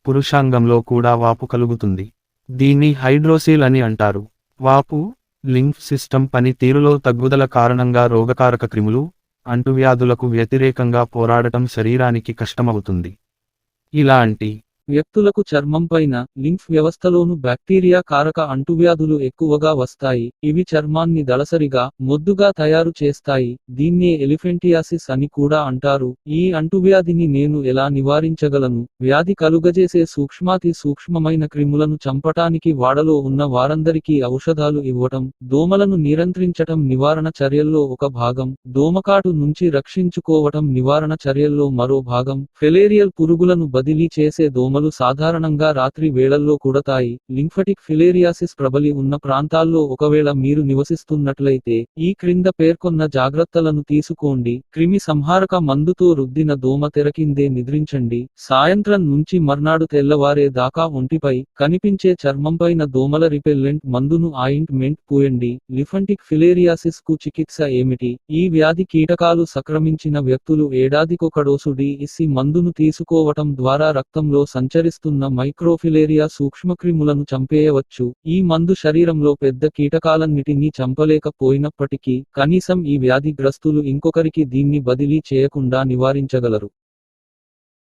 పురుషాంగంలో కూడా వాపు కలుగుతుంది. దీన్ని హైడ్రోసీల్ అని అంటారు. వాపు, లింఫ్ సిస్టమ్ పని తీరులో తగ్గుదల కారణంగా రోగకారక క్రిములు, అంటువ్యాధులకు వ్యతిరేకంగా పోరాడటం శరీరానికి కష్టమవుతుంది. ఇలాంటి వ్యక్తులకు చర్మంపైన, లింఫ్ వ్యవస్థలోను బ్యాక్టీరియా కారక అంటువ్యాధులు ఎక్కువగా వస్తాయి. ఇవి చర్మాన్ని దళసరిగా, మొద్దుగా తయారు చేస్తాయి. దీన్నే ఎలిఫెంటియాసిస్ అని కూడా అంటారు. ఈ అంటువ్యాధిని నేను ఎలా నివారించగలను? వ్యాధి కలుగజేసే సూక్ష్మాతి సూక్ష్మమైన క్రిములను చంపటానికి వాడలో ఉన్న వారందరికీ ఔషధాలు ఇవ్వటం, దోమలను నియంత్రించటం నివారణ చర్యల్లో ఒక భాగం. దోమకాటు నుంచి రక్షించుకోవటం నివారణ చర్యల్లో మరో భాగం. ఫిలేరియల్ పురుగులను బదిలీ చేసే దోమలు సాధారణంగా రాత్రి వేళల్లో కుడతాయి. లింఫటిక్ ఫిలేరియాసిస్ ప్రబలి ఉన్న ప్రాంతాల్లో ఒకవేళ మీరు నివసిస్తున్నట్లయితే, ఈ క్రింద పేర్కొన్న జాగ్రత్తలను తీసుకోండి. క్రిమి సంహారక మందుతో రుద్దిన దోమ తెరకిందే నిద్రించండి. సాయంత్రం నుంచి మర్నాడు తెల్లవారే దాకా ఒంటిపై కనిపించే చర్మంపైన దోమల రిపెల్లెంట్ మందును ఆయింట్మెంట్ పూయండి. లింఫటిక్ ఫిలేరియాసిస్ కు చికిత్స ఏమిటి? ఈ వ్యాధి కీటకాలు సంక్రమించిన వ్యక్తులు ఏడాదికొక డోసు DSC మందును తీసుకోవటం ద్వారా రక్తంలో సంచరిస్తున్న మైక్రోఫిలేరియా సూక్ష్మక్రిములను చంపేయవచ్చు. ఈ మందు శరీరంలో పెద్ద కీటకాలన్నిటినీ చంపలేకపోయినప్పటికీ, కనీసం ఈ వ్యాధిగ్రస్తులు ఇంకొకరికి దీన్ని బదిలీ చేయకుండా నివారించగలరు.